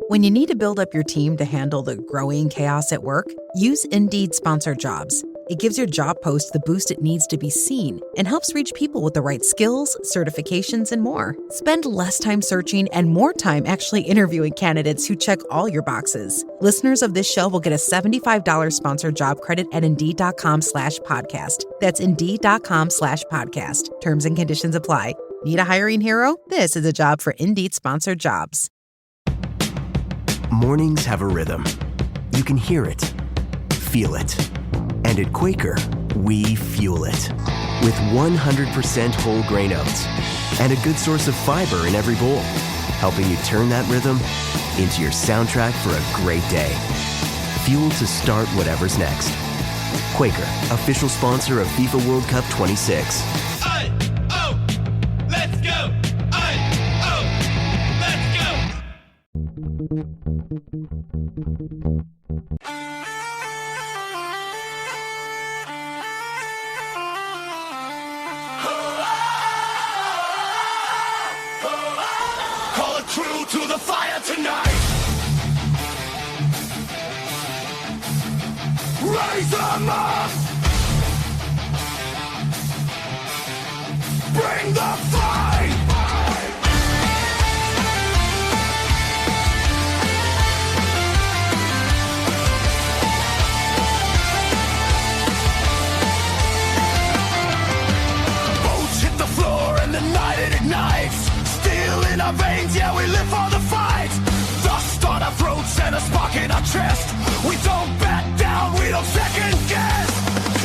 When you need to build up your team to handle the growing chaos at work, use Indeed Sponsored Jobs. It gives your job post the boost it needs to be seen and helps reach people with the right skills, certifications, and more. Spend less time searching and more time actually interviewing candidates who check all your boxes. Listeners of this show will get a $75 sponsored job credit at Indeed.com/podcast. That's Indeed.com/podcast. Terms and conditions apply. Need a hiring hero? This is a job for Indeed Sponsored Jobs. Mornings have a rhythm. You can hear it, feel it. And at Quaker, we fuel it. With 100% whole grain oats and a good source of fiber in every bowl, helping you turn that rhythm into your soundtrack for a great day. Fuel to start whatever's next. Quaker, official sponsor of FIFA World Cup 26. Let's go! Let's go! Call a crew to the fire tonight. Raise them up. Bring the fight. Boats hit the floor and the night it ignites. Steel in our veins, yeah, we live for the fight. Dust on our throats and a spark in our chest. We don't back down, we don't second guess.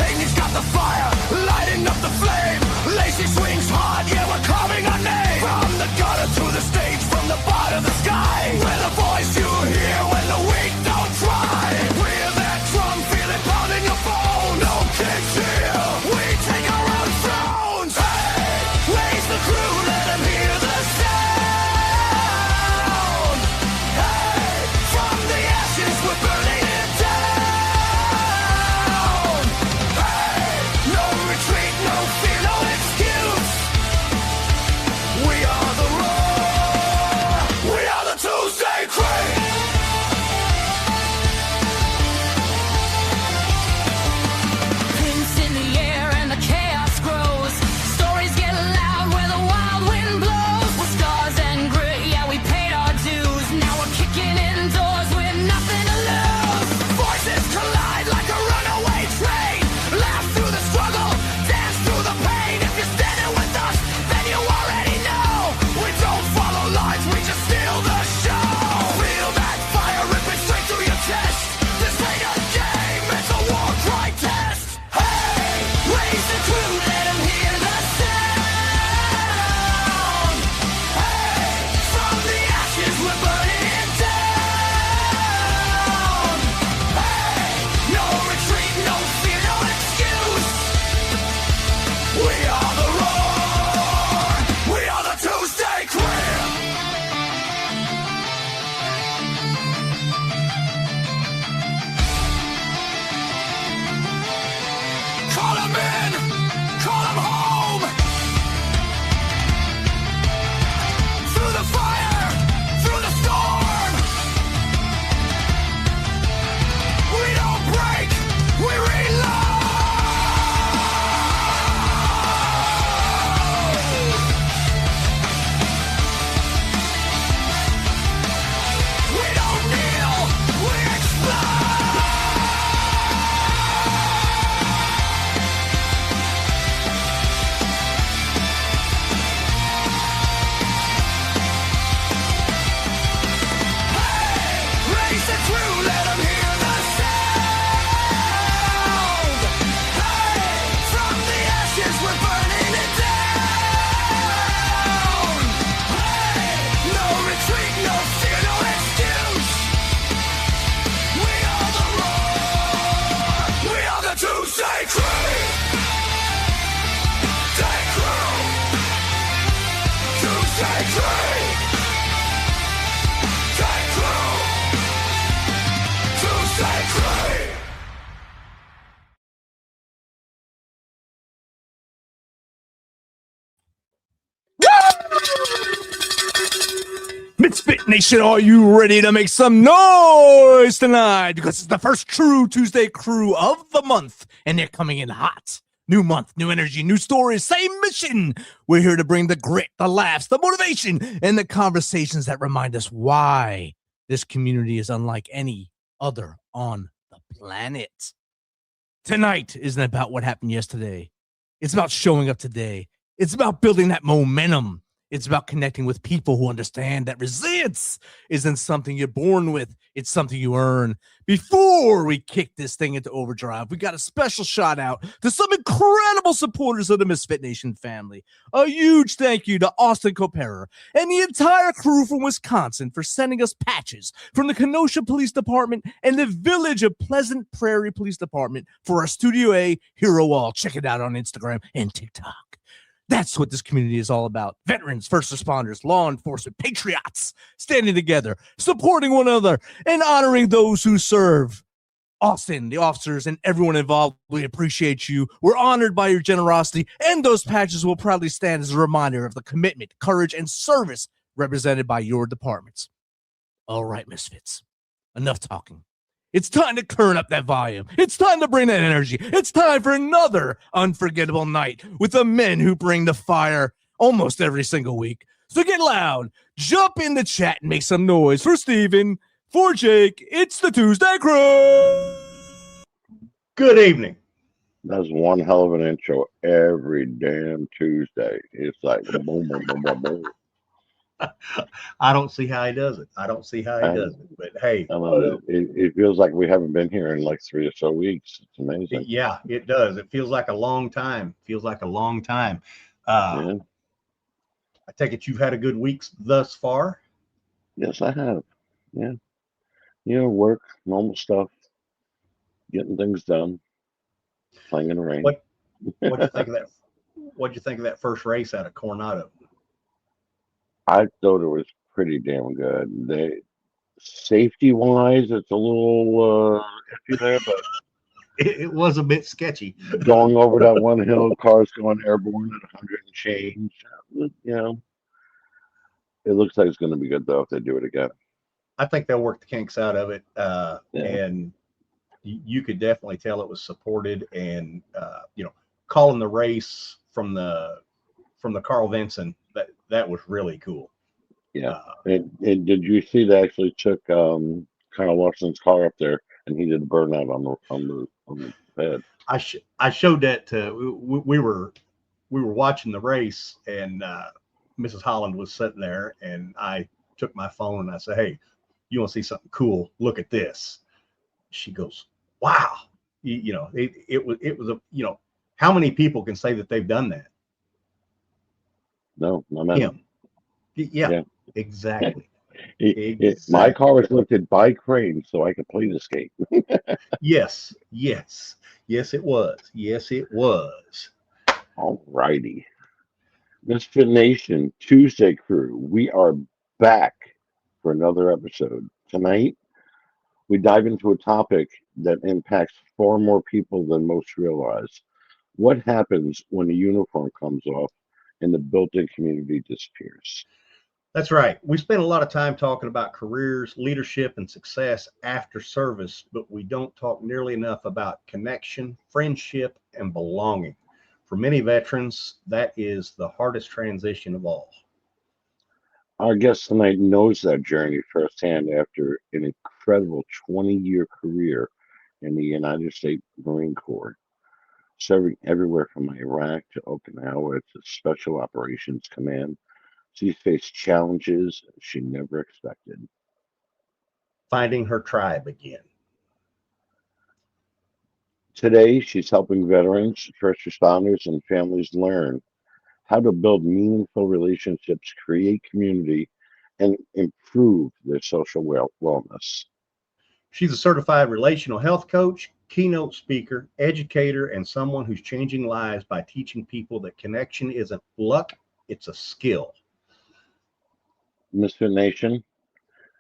Amy's got the fire, lighting up the flame. Lacey swings hard, yeah, we're carving Nation, are you ready to make some noise tonight? Because it's the first true ToosDay Crüe of the month, and they're coming in hot. New month, new energy, new stories, same mission. We're here to bring the grit, the laughs, the motivation, and the conversations that remind us why this community is unlike any other on the planet. Tonight isn't about what happened yesterday. It's about showing up today. It's about building that momentum. It's about connecting with people who understand that resilience isn't something you're born with. It's something you earn. Before we kick this thing into overdrive, we got a special shout out to some incredible supporters of the Misfit Nation family. A huge thank you to Austin Coperer and the entire crew from Wisconsin for sending us patches from the Kenosha Police Department and the Village of Pleasant Prairie Police Department for our Studio A Hero Wall. Check it out on Instagram and TikTok. That's what this community is all about. Veterans, first responders, law enforcement, patriots, standing together, supporting one another, and honoring those who serve. Austin, the officers, and everyone involved, we appreciate you. We're honored by your generosity, and those patches will proudly stand as a reminder of the commitment, courage, and service represented by your departments. All right, Misfits, enough talking. It's time to turn up that volume. It's time to bring that energy. It's time for another unforgettable night with the men who bring the fire almost every single week. So get loud, jump in the chat, and make some noise for Steven, for Jake. It's the ToosDay Crüe. Good evening. That's one hell of an intro every damn Tuesday. It's like boom, boom, boom, boom, boom. I don't see how he does it. But hey, I know it feels like we haven't been here in like 3 or so weeks. It's amazing. Yeah, it does. It feels like a long time. Yeah. I take it you've had a good week thus far. Yes, I have. Yeah. Work, normal stuff, getting things done, playing in the rain. What'd you think of that? What'd you think of that first race out of Coronado? I thought it was pretty damn good. Safety wise, it's a little iffy there, but It was a bit sketchy. going over that one hill, cars going airborne at 100 and change. It looks like it's going to be good though if they do it again. I think they'll work the kinks out of it, Yeah. and you could definitely tell it was supported. And calling the race from the Carl Vinson, that was really cool. Yeah. And did you see they actually took Kyle Larson's car up there and he did a burnout on the bed? I showed that to we were watching the race, and Mrs. Holland was sitting there, and I took my phone and I said, "Hey, you want to see something cool? Look at this." She goes, "Wow!" It was a how many people can say that they've done that? No, not many. Him. Yeah. Exactly. My car was lifted by crane so I could please escape. Yes, it was. All righty. Misfit Nation, ToosDay Crüe. We are back for another episode. Tonight, we dive into a topic that impacts far more people than most realize. What happens when a uniform comes off and the built-in community disappears? That's right. We spend a lot of time talking about careers, leadership, and success after service, but we don't talk nearly enough about connection, friendship, and belonging. For many veterans, that is the hardest transition of all. Our guest tonight knows that journey firsthand after an incredible 20-year career in the United States Marine Corps, serving everywhere from Iraq to Okinawa to Special Operations Command. She's faced challenges she never expected. Finding her tribe again. Today, she's helping veterans, first responders, and families learn how to build meaningful relationships, create community, and improve their social wellness. She's a certified relational health coach, keynote speaker, educator, and someone who's changing lives by teaching people that connection isn't luck, it's a skill. Misfit Nation,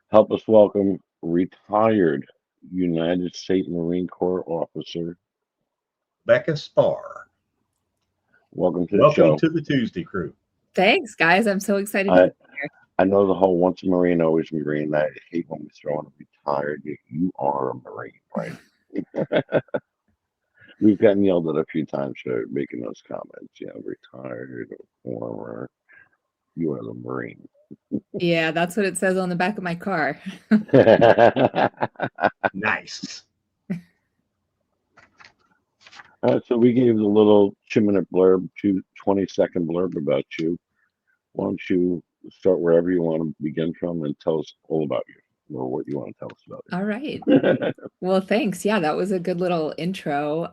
help us welcome retired United States Marine Corps officer Becca Spahr. Welcome to the show. Welcome to the ToosDay Crüe. Thanks, guys. I'm so excited to be here. I know the whole once a Marine, always a Marine. I hate when we throw in retired. You are a Marine, right? We've gotten yelled at a few times for making those comments. Retired or former. You are the Marine. Yeah, that's what it says on the back of my car. Nice. So we gave the little 2-minute blurb, 20-second blurb about you. Why don't you start wherever you want to begin from and tell us all about you, or what you want to tell us about All right. you. Well, thanks. Yeah, that was a good little intro.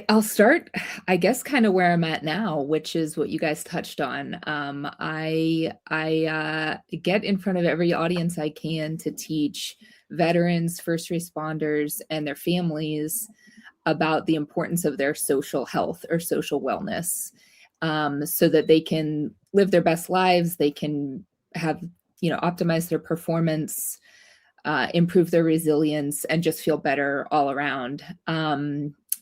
I'll start, I guess, kind of where I'm at now, which is what you guys touched on. I get in front of every audience I can to teach veterans, first responders, and their families about the importance of their social health or social wellness, so that they can live their best lives. They can have, optimize their performance, improve their resilience, and just feel better all around.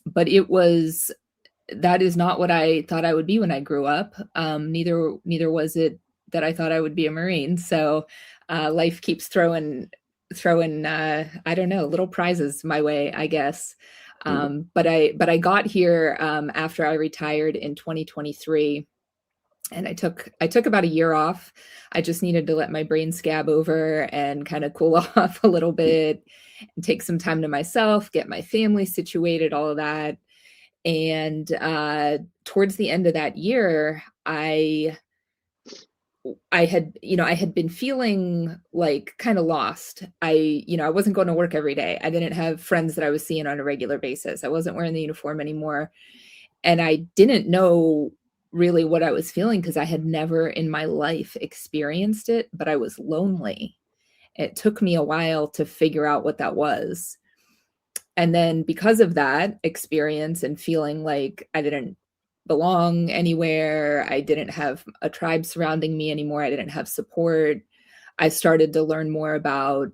But that is not what I thought I would be when I grew up. Neither was it that I thought I would be a Marine. So life keeps throwing I don't know, little prizes my way, I guess. But I got here after I retired in 2023. And I took about a year off. I just needed to let my brain scab over and kind of cool off a little bit and take some time to myself, get my family situated, all of that. And towards the end of that year, I had been feeling like kind of lost. I wasn't going to work every day. I didn't have friends that I was seeing on a regular basis. I wasn't wearing the uniform anymore. And I didn't know really what I was feeling because I had never in my life experienced it, but I was lonely. It took me a while to figure out what that was. And then because of that experience and feeling like I didn't belong anywhere, I didn't have a tribe surrounding me anymore, I didn't have support, I started to learn more about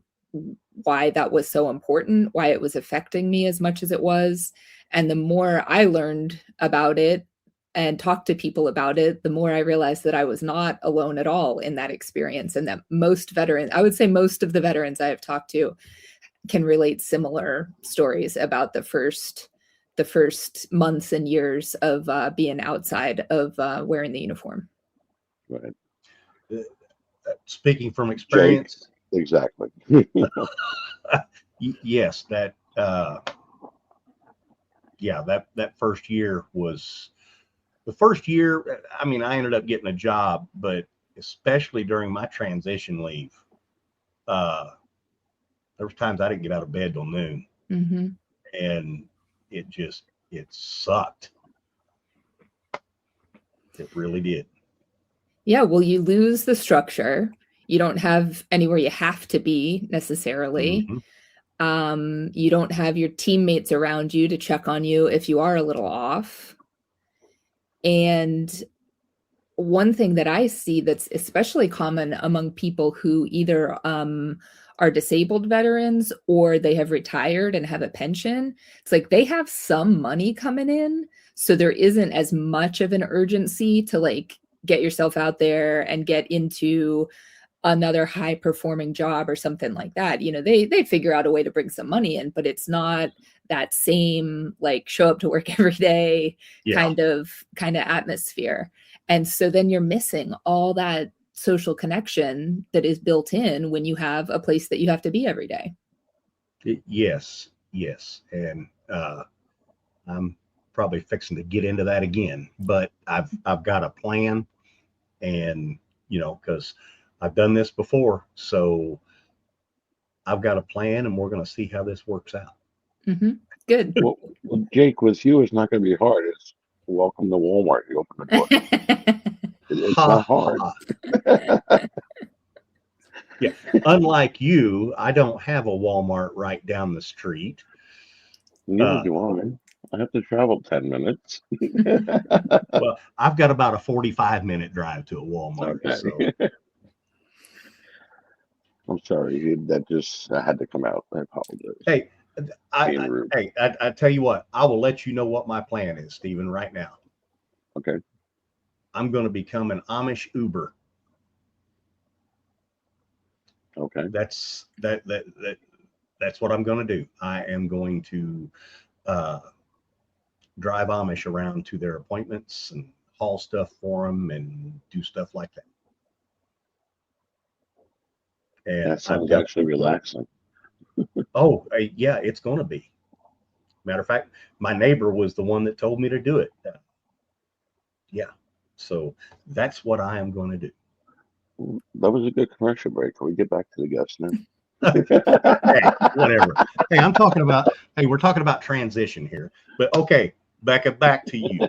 why that was so important, why it was affecting me as much as it was. And the more I learned about it and talked to people about it, the more I realized that I was not alone at all in that experience. And that most veterans, I would say most of the veterans I have talked to, can relate similar stories about the first months and years of being outside of wearing the uniform. Right. Speaking from experience. Jake, exactly. Yes, that first year was the first year. I mean, I ended up getting a job, but especially during my transition leave, there was times I didn't get out of bed till noon. Mm-hmm. And it sucked. It really did. Yeah, well, you lose the structure. You don't have anywhere you have to be necessarily. Mm-hmm. You don't have your teammates around you to check on you if you are a little off. And one thing that I see that's especially common among people who either are disabled veterans or they have retired and have a pension, it's like they have some money coming in. So there isn't as much of an urgency to like get yourself out there and get into another high performing job or something like that. They figure out a way to bring some money in, but it's not that same like show up to work every day kind of atmosphere. And so then you're missing all that social connection that is built in when you have a place that you have to be every day. Yes. And I'm probably fixing to get into that again, but I've got a plan, and because I've done this before, so I've got a plan, and we're going to see how this works out. Mm-hmm. Good. Well, Jake, with you, it's not going to be hard. It's welcome to Walmart. You open the door. It's not hard. Yeah. Unlike you, I don't have a Walmart right down the street. Neither do I have to travel 10 minutes. Well, I've got about a 45-minute drive to a Walmart. Okay. So. I'm sorry. That just had to come out. I apologize. Hey, I tell you what, I will let you know what my plan is, Stephen, right now. Okay. I'm going to become an Amish Uber. Okay. That's what I'm going to do. I am going to drive Amish around to their appointments and haul stuff for them and do stuff like that. And That sounds actually relaxing. Yeah, it's going to be. Matter of fact, my neighbor was the one that told me to do it. Yeah. So that's what I am going to do. That was a good commercial break. Can we get back to the guest now? Hey, whatever. Hey, we're talking about transition here. But okay, Becca, back to you.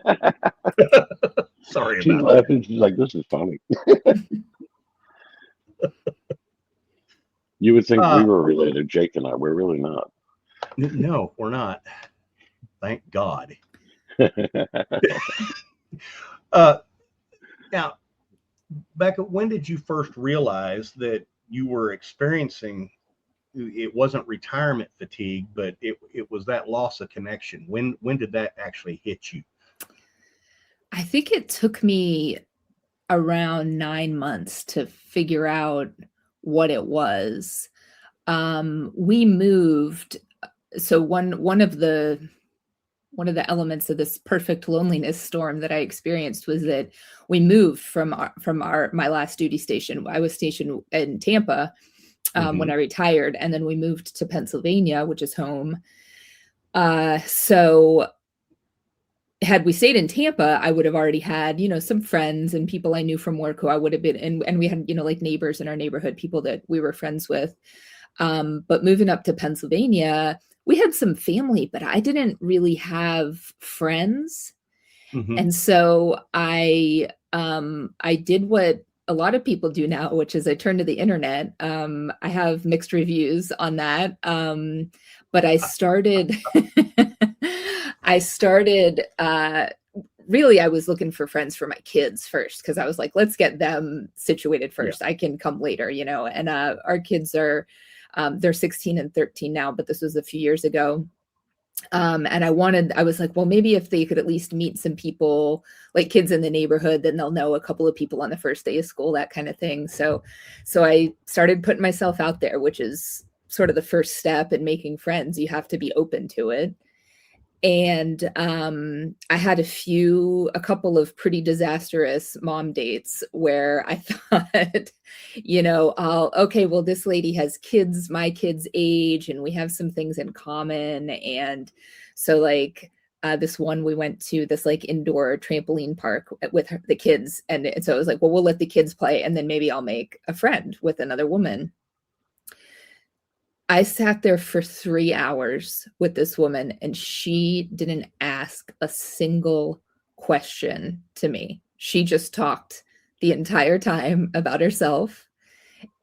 Sorry She's about laughing. She's like, this is funny. You would think we were related, Jake and I. We're really not. No, we're not. Thank God. Now, Becca, when did you first realize that you were experiencing, it wasn't retirement fatigue, but it was that loss of connection? When did that actually hit you? I think it took me around 9 months to figure out what it was. We moved. So one of the elements of this perfect loneliness storm that I experienced was that we moved from my last duty station. I was stationed in Tampa when I retired, and then we moved to Pennsylvania, which is home. So had we stayed in Tampa, I would have already had, some friends and people I knew from work who I would have been, and we had, like neighbors in our neighborhood, people that we were friends with. But moving up to Pennsylvania, we had some family, but I didn't really have friends. And so I did what a lot of people do now, which is I turned to the internet. I have mixed reviews on that. But I started, really, I was looking for friends for my kids first, because I was like, let's get them situated first. Yeah. I can come later, and our kids are, they're 16 and 13 now, but this was a few years ago. And I was like, well, maybe if they could at least meet some people, like kids in the neighborhood, then they'll know a couple of people on the first day of school, that kind of thing. So I started putting myself out there, which is sort of the first step in making friends. You have to be open to it. And I had a couple of pretty disastrous mom dates where I thought, well, this lady has kids, my kids' age, and we have some things in common. And so this one, we went to this indoor trampoline park with the kids. And so it was like, well, we'll let the kids play, and then maybe I'll make a friend with another woman. I sat there for 3 hours with this woman, and she didn't ask a single question to me. She just talked the entire time about herself.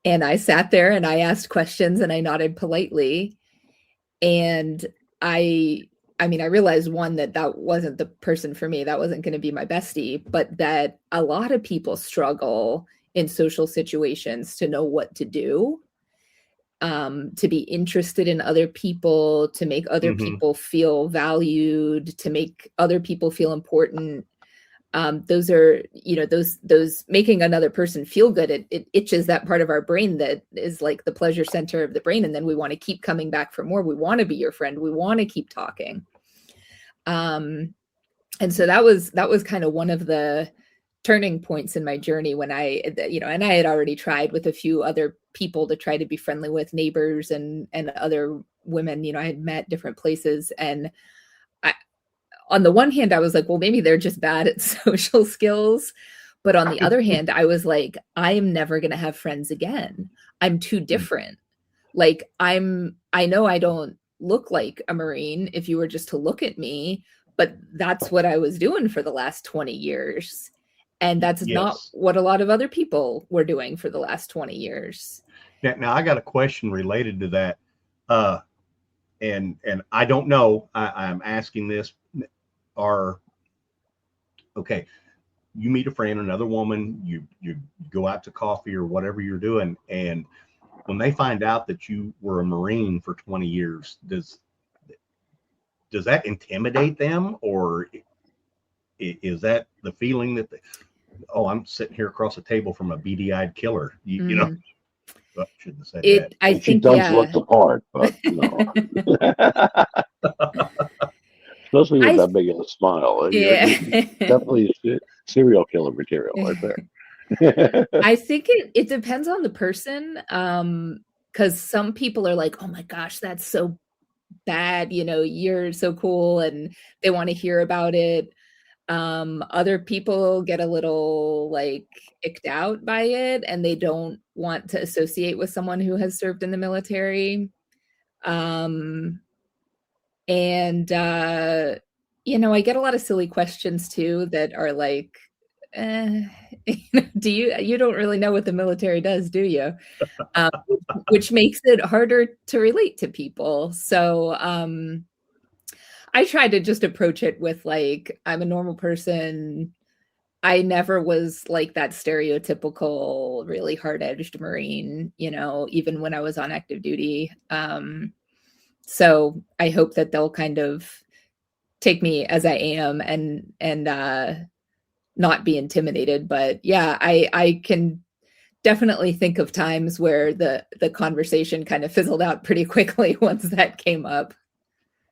And I sat there and I asked questions and I nodded politely. And I realized, one, that wasn't the person for me. That wasn't going to be my bestie, but that a lot of people struggle in social situations to know what to do. To be interested in other people, to make other people feel valued, to make other people feel important. Those are, those making another person feel good. It itches that part of our brain that is like the pleasure center of the brain. And then we want to keep coming back for more. We want to be your friend. We want to keep talking. And so that was kind of one of the turning points in my journey when and I had already tried with a few other people to try to be friendly with, neighbors and other women, I had met different places. And on the one hand, I was like, well, maybe they're just bad at social skills. But on the other hand, I was like, I am never going to have friends again. I'm too different. I know I don't look like a Marine if you were just to look at me, but that's what I was doing for the last 20 years. And that's not what a lot of other people were doing for the last 20 years. Now I got a question related to that. And I don't know, I'm asking this, you meet a friend, another woman, you go out to coffee or whatever you're doing. And when they find out that you were a Marine for 20 years, does that intimidate them, or is that the feeling that oh, I'm sitting here across the table from a beady-eyed killer. You know, I shouldn't have said that. I And she think, does yeah. look the part, but no. Especially with that big of a smile. Yeah. You're definitely serial killer material right there. I think it depends on the person. Because some people are like, oh my gosh, that's so bad, you know, you're so cool, and they want to hear about it. Other people get a little like icked out by it, and they don't want to associate with someone who has served in the military. And you know, I get a lot of silly questions too that are like, do you don't really know what the military does, do you? Which makes it harder to relate to people. So I try to just approach it with like, I'm a normal person. I never was like that stereotypical, really hard-edged Marine, you know, even when I was on active duty. So I hope that they'll kind of take me as I am and not be intimidated. But yeah, I can definitely think of times where the conversation kind of fizzled out pretty quickly once that came up.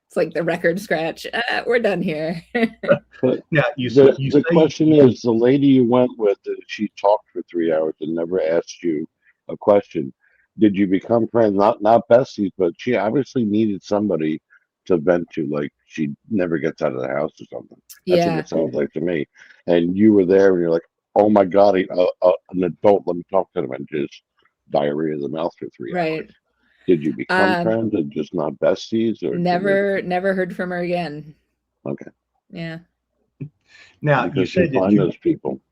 It's like the record scratch. We're done here. But Yeah, the question is, the lady you went with, she talked for 3 hours and never asked you a question. Did you become friends? Not besties, but she obviously needed somebody to vent to. Like she never gets out of the house or something. That's what it sounds like to me. And you were there, and you're like, "Oh my God, an adult. Let me talk to them," and just diarrhea of the mouth for 3 hours. Did you become friends and just not besties? Or never heard from her again. Okay. Yeah. Now because you said you find those people.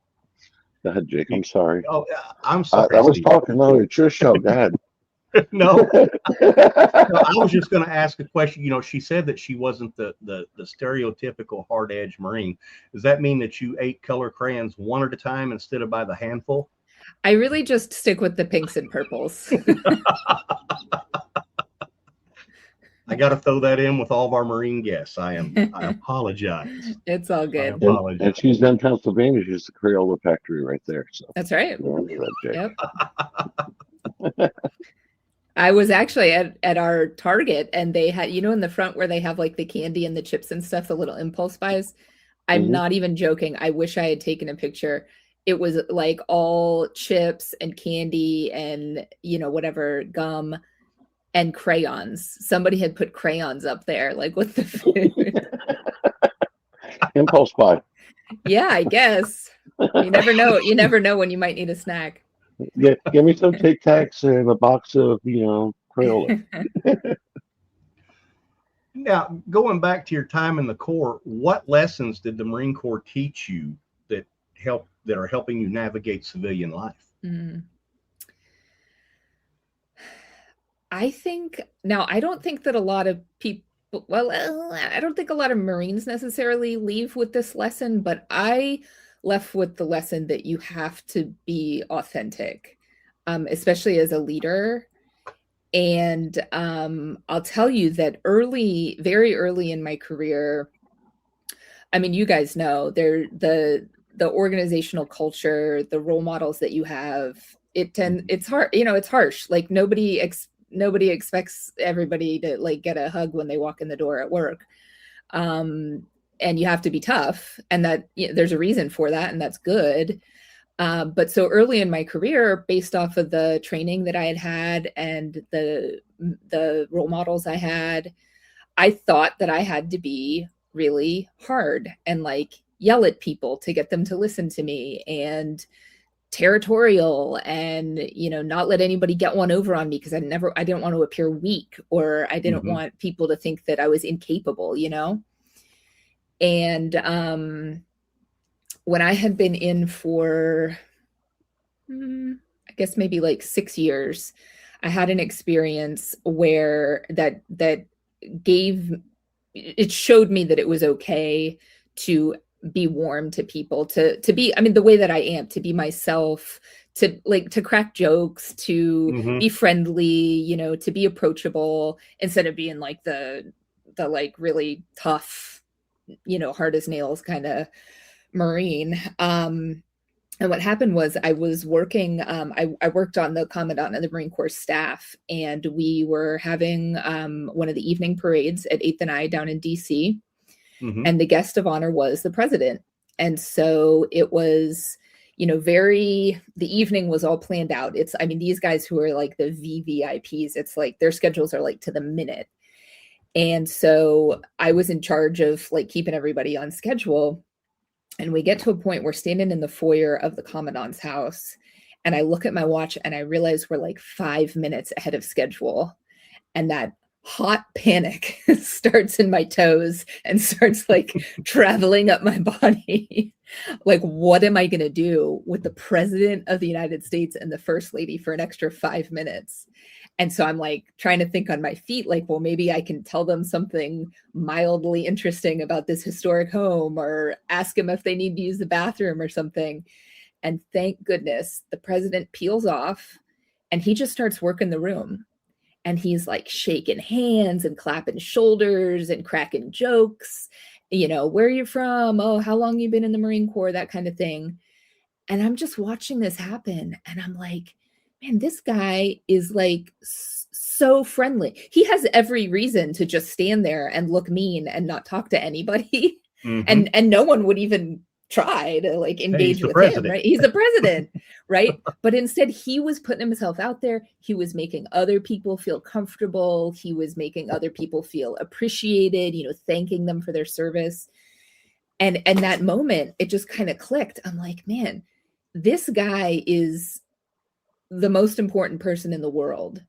Go ahead, Jake. I'm sorry. Oh, I'm sorry. I was talking. No, it's your show. Go ahead. No, I was just going to ask a question. You know, she said that she wasn't the stereotypical hard-edged Marine. Does that mean that you ate color crayons one at a time instead of by the handful? I really just stick with the pinks and purples. I got to throw that in with all of our Marine guests. I apologize. It's all good. And she's in Pennsylvania. She's the Crayola factory right there. So that's right. Yep. I was actually at our Target, and they had, you know, in the front where they have like the candy and the chips and stuff, the little impulse buys. I'm not even joking. I wish I had taken a picture. It was like all chips and candy and, you know, whatever, gum and crayons. Somebody had put crayons up there, like with the food. Impulse buy. Yeah, I guess. You never know. You never know when you might need a snack. Yeah, give me some Tic Tacs and a box of, you know, Crayola. Now, going back to your time in the Corps, what lessons did the Marine Corps teach you that are helping you navigate civilian life? I don't think that a lot of people, I don't think a lot of Marines necessarily leave with this lesson, but I left with the lesson that you have to be authentic, especially as a leader. And I'll tell you that very early in my career, I mean, you guys know, the organizational culture, the role models that you have, it's hard, you know, it's harsh. Like nobody expects everybody to like get a hug when they walk in the door at work. And you have to be tough, and that, you know, there's a reason for that, and that's good. But so early in my career, based off of the training that I had and the role models I had, I thought that I had to be really hard and like yell at people to get them to listen to me, and territorial, and, you know, not let anybody get one over on me, because I didn't want to appear weak, or I didn't want people to think that I was incapable, you know? And when I had been in for, I guess maybe like 6 years, I had an experience where that showed me that it was okay to be warm to people, to be, I mean, the way that I am, to be myself, to crack jokes, to be friendly, you know, to be approachable, instead of being like the like really tough, you know, hard as nails kind of Marine. And what happened was I was working, I worked on the Commandant of the Marine Corps staff, and we were having one of the evening parades at 8th and I down in DC. Mhm. And the guest of honor was the president. And so it was, the evening was all planned out. I mean, these guys who are like the VVIPs, it's like their schedules are like to the minute. And so I was in charge of like keeping everybody on schedule. And we get to a point, we're standing in the foyer of the commandant's house. And I look at my watch and I realize we're like 5 minutes ahead of schedule. And that hot panic starts in my toes and starts like traveling up my body. Like, what am I going to do with the president of the United States and the first lady for an extra 5 minutes? And so I'm like trying to think on my feet, like, well, maybe I can tell them something mildly interesting about this historic home, or ask them if they need to use the bathroom or something. And thank goodness the president peels off and he just starts working the room. And he's like shaking hands and clapping shoulders and cracking jokes, where are you from? Oh, how long you been in the Marine Corps? That kind of thing. And I'm just watching this happen. And I'm like, man, this guy is like so friendly. He has every reason to just stand there and look mean and not talk to anybody. Mhm. And no one would even try to like engage with him, right? He's the president, right? But instead he was putting himself out there. He was making other people feel comfortable. He was making other people feel appreciated, thanking them for their service. And that moment, it just kind of clicked. I'm like, man, this guy is the most important person in the world.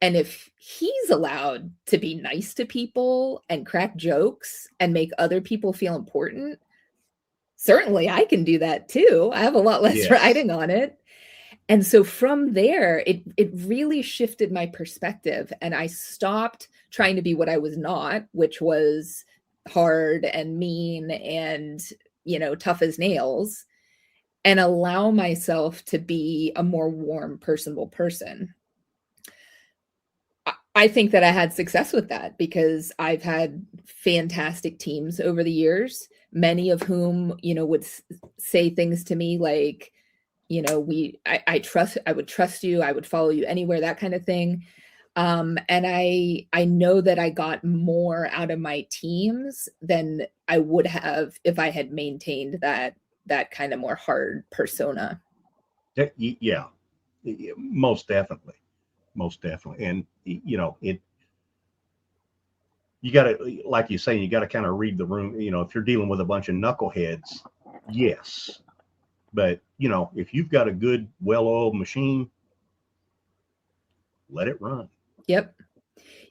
And if he's allowed to be nice to people and crack jokes and make other people feel important, certainly I can do that too. I have a lot less riding on it. And so from there, it really shifted my perspective. And I stopped trying to be what I was not, which was hard and mean and, tough as nails, and allow myself to be a more warm, personable person. I think that I had success with that because I've had fantastic teams over the years, many of whom, would say things to me like, I would trust you, I would follow you anywhere, that kind of thing. And I know that I got more out of my teams than I would have if I had maintained that kind of more hard persona. Yeah, most definitely. And you got to, like you say, you got to kind of read the room. If you're dealing with a bunch of knuckleheads, yes, but if you've got a good, well-oiled machine, let it run. Yep.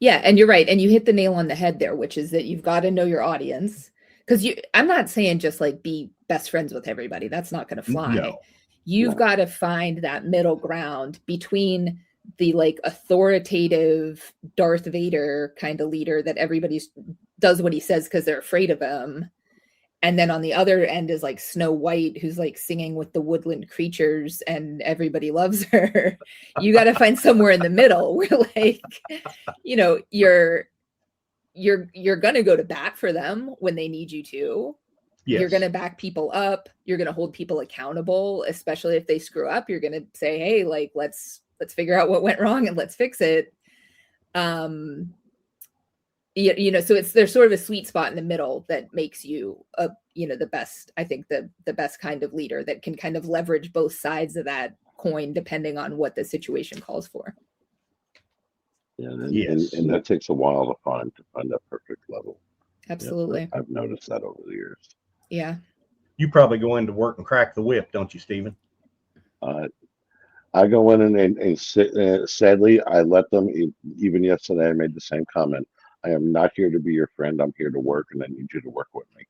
Yeah, and you're right, and you hit the nail on the head there, which is that you've got to know your audience. Because I'm not saying just like be best friends with everybody. That's not going to fly. No. You've got to find that middle ground between the like authoritative Darth Vader kind of leader that everybody does what he says because they're afraid of him. And then on the other end is like Snow White, who's like singing with the woodland creatures and everybody loves her. You got to find somewhere in the middle where like, you're going to go to bat for them when they need you to. Yes. You're going to back people up. You're going to hold people accountable, especially if they screw up. You're going to say, hey, like, let's figure out what went wrong and let's fix it. So there's sort of a sweet spot in the middle that makes you the best, I think the best kind of leader that can kind of leverage both sides of that coin, depending on what the situation calls for. Yeah, and that takes a while to find that perfect level. Absolutely. I've noticed that over the years. Yeah. You probably go into work and crack the whip, don't you, Stephen? I go in and sadly, I let them, even yesterday, I made the same comment. I am not here to be your friend. I'm here to work, and I need you to work with me.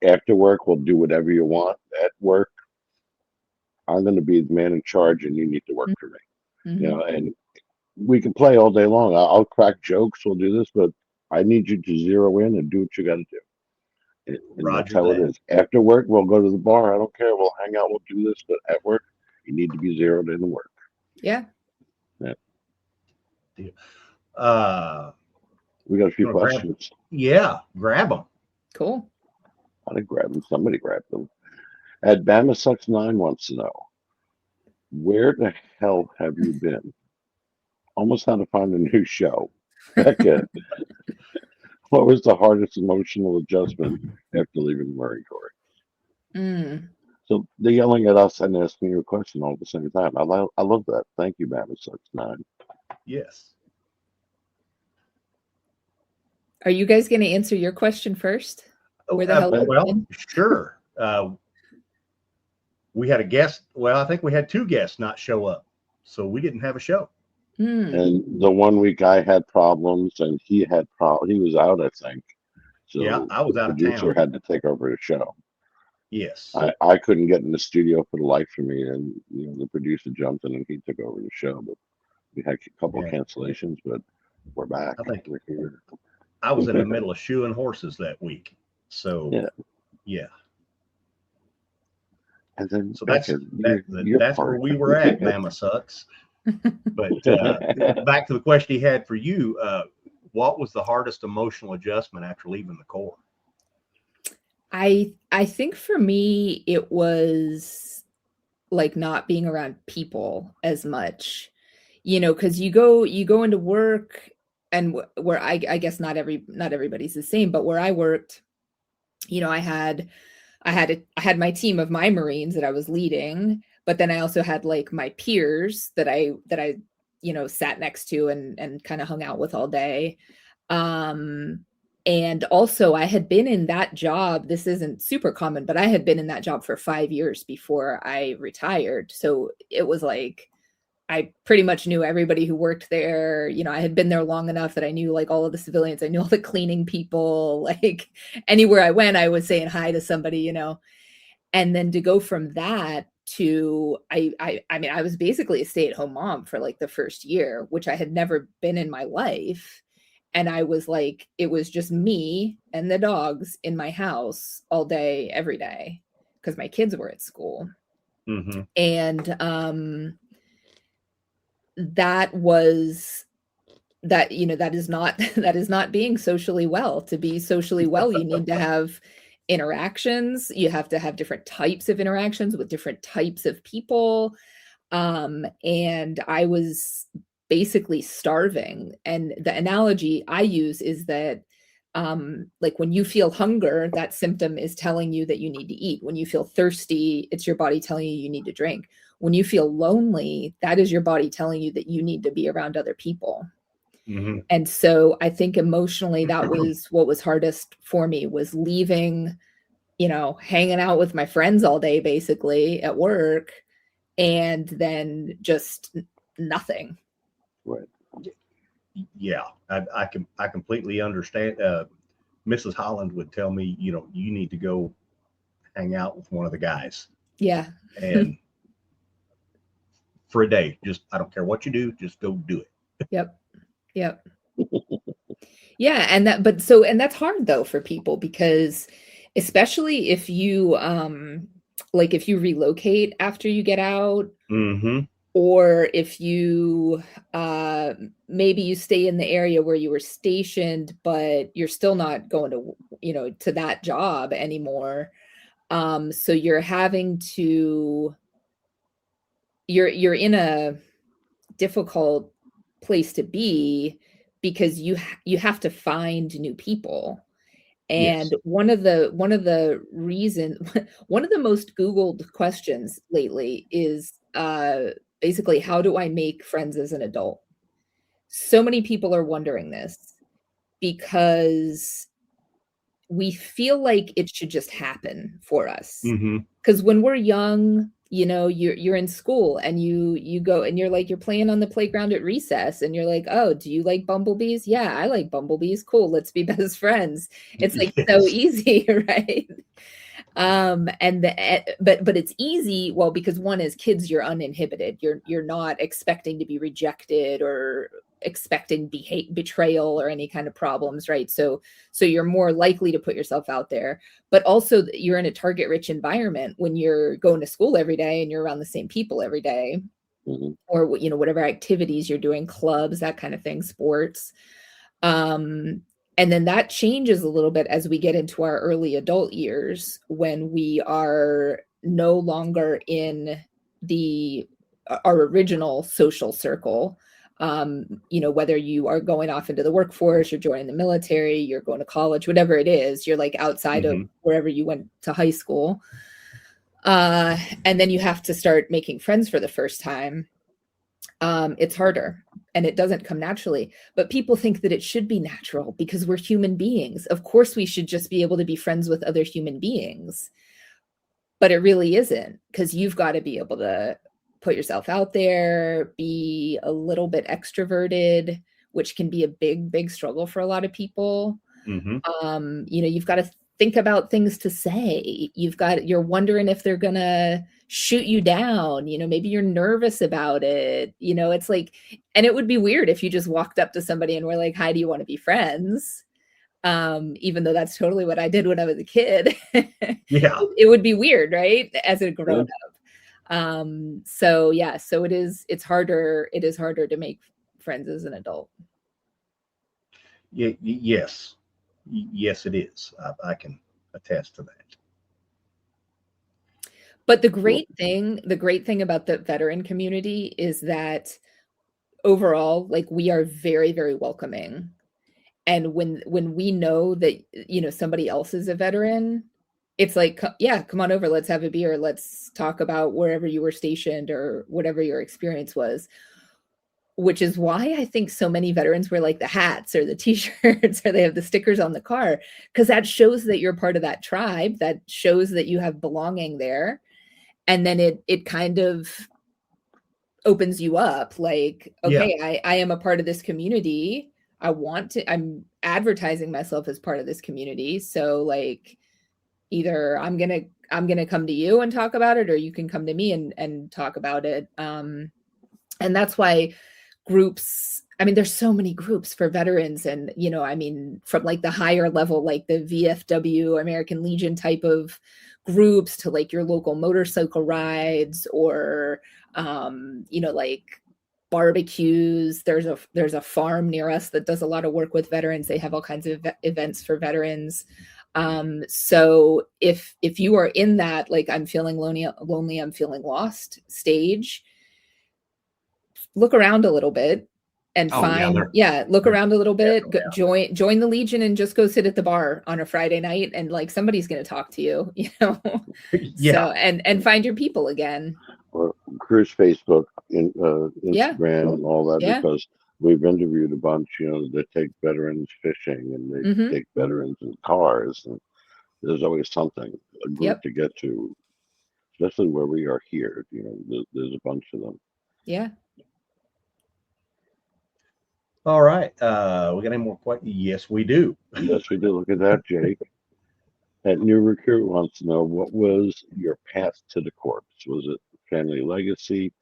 After work, we'll do whatever you want. At work, I'm going to be the man in charge, and you need to work for me. Mm-hmm. And we can play all day long. I'll crack jokes. We'll do this, but I need you to zero in and do what you got to do. And that's how it is. After work, we'll go to the bar. I don't care. We'll hang out. We'll do this. But at work, you need to be zeroed in to work. Yeah. We got a few questions. Grab them. Cool. I didn't grab them. Somebody grabbed them. At Bama Sucks 9 wants to know, where the hell have you been? Almost had to find a new show. Becca, what was the hardest emotional adjustment after leaving the Marine Corps? Mm. So they're yelling at us and asking you a question all at the same time. I love that. Thank you, Bama Sucks 9. Yes. Are you guys going to answer your question first? Where the hell have you Well, been? sure. We had a guest. Well, I think we had 2 guests not show up, so we didn't have a show. Mm. And the one week I had problems and he had he was out, I think. So Yeah, I was the out of producer town. had to take over the show. Yes. I couldn't get in the studio for the life of me, and the producer jumped in and he took over the show. But we had a couple of cancellations, but we're back. I think we're here. I was in the middle of shoeing horses that week. So yeah. And then so that's where we were at. Bama Sucks. But back to the question he had for you, what was the hardest emotional adjustment after leaving the Corps? I think for me, it was like not being around people as much, because you go into work, and where I guess not everybody's the same, but where I worked, I had my team of my Marines that I was leading, but then I also had like my peers that I sat next to and kind of hung out with all day. And also I had been in that job. This isn't super common, but I had been in that job for 5 years before I retired. So it was like, I pretty much knew everybody who worked there. I had been there long enough that I knew like all of the civilians. I knew all the cleaning people. Like anywhere I went, I was saying hi to somebody, and then to go from that to, I mean, I was basically a stay-at-home mom for like the first year, which I had never been in my life. And I was like, it was just me and the dogs in my house all day, every day, because my kids were at school. Mm-hmm. And that was that is not being socially well. To be socially well, you need to have interactions. You have to have different types of interactions with different types of people. And I was basically starving. And the analogy I use is that like when you feel hunger, that symptom is telling you that you need to eat. When you feel thirsty, it's your body telling you need to drink. When you feel lonely, that is your body telling you that you need to be around other people. Mm-hmm. And so I think emotionally, that was what was hardest for me, was leaving, hanging out with my friends all day, basically at work, and then just nothing. Right. Yeah, I completely understand. Mrs. Holland would tell me, you need to go hang out with one of the guys. Yeah. And for a day, just, I don't care what you do, just go do it. Yep. Yeah. And that's hard though for people, because especially if you, if you relocate after you get out, mm-hmm. or if you, maybe you stay in the area where you were stationed, but you're still not going to, to that job anymore. So you're having to, you're in a difficult place to be, because you have to find new people. And Yes. one of the most Googled questions lately is basically, how do I make friends as an adult? So many people are wondering this, because we feel like it should just happen for us. Mm-hmm. Because when we're young, you're in school and you go and you're playing on the playground at recess, and you're like, oh, do you like bumblebees? Yeah, I like bumblebees. Cool, let's be best friends. It's like so easy, right? But it's easy, well, because one is, kids, you're uninhibited. You're not expecting to be rejected or expecting betrayal or any kind of problems, right? So you're more likely to put yourself out there, but also you're in a target rich environment when you're going to school every day and you're around the same people every day. Mm-hmm. Or whatever activities you're doing, clubs, that kind of thing, sports. And then that changes a little bit as we get into our early adult years, when we are no longer in our original social circle. Whether you are going off into the workforce, you're joining the military, you're going to college, whatever it is, you're like outside of wherever you went to high school. And then you have to start making friends for the first time. It's harder and it doesn't come naturally, but people think that it should be natural because we're human beings. Of course, we should just be able to be friends with other human beings, but it really isn't, because you've got to be able to put yourself out there, be a little bit extroverted, which can be a big, big struggle for a lot of people. You've got to think about things to say. You're wondering if they're going to shoot you down. Maybe you're nervous about it. It's like, and it would be weird if you just walked up to somebody and were like, hi, do you want to be friends? Even though that's totally what I did when I was a kid. Yeah. It would be weird, right? As a grown up. So it's harder. It is harder to make friends as an adult. Yes, it is. I can attest to that. But the great thing about the veteran community is that overall, like, we are very, very welcoming. And when we know that, somebody else is a veteran, it's like, yeah, come on over, let's have a beer, let's talk about wherever you were stationed or whatever your experience was. Which is why I think so many veterans wear like the hats or the t-shirts or they have the stickers on the car, because that shows that you're part of that tribe, that shows that you have belonging there. And then it kind of opens you up, like, okay, yeah. I am a part of this community. I'm advertising myself as part of this community. So like, either I'm gonna come to you and talk about it, or you can come to me and talk about it. And that's why groups, there's so many groups for veterans, and from like the higher level, like the VFW, American Legion type of groups, to like your local motorcycle rides, or like barbecues. There's a farm near us that does a lot of work with veterans. They have all kinds of events for veterans. So if you are in that, like, I'm feeling lonely, I'm feeling lost stage, look around a little bit and look around a little bit, join the Legion and just go sit at the bar on a Friday night, and like, somebody's going to talk to you, So, and find your people again. Or Crüe's Facebook, Instagram, and all that, because we've interviewed a bunch, that take veterans fishing, and they take veterans in cars, and there's always something, a group to get to, especially where we are here. There's a bunch of them. Yeah. All right. We got any more questions? Yes, we do. Yes, we do. Look at that, Jake. That new recruit wants to know, what was your path to the corps? Was it family legacy?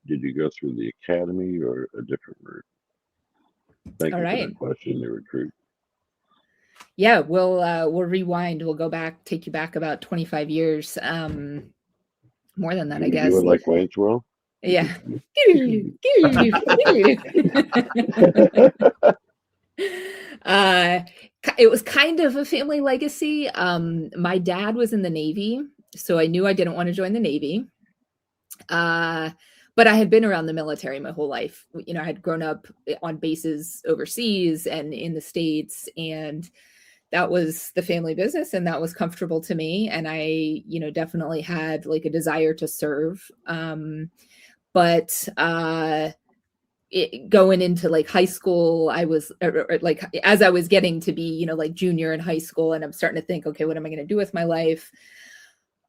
Did you go through the academy, or a different route? Thank you for that question, new recruit. Yeah, we'll rewind. We'll go back, take you back about 25 years. More than that, I guess. You were like Wayne's World? Yeah. It was kind of a family legacy. My dad was in the Navy, so I knew I didn't want to join the Navy. But I had been around the military my whole life. I had grown up on bases overseas and in the States, and that was the family business, and that was comfortable to me. And I, definitely had like a desire to serve. But going into like high school, I was like, as I was getting to be, like junior in high school, and I'm starting to think, okay, what am I going to do with my life?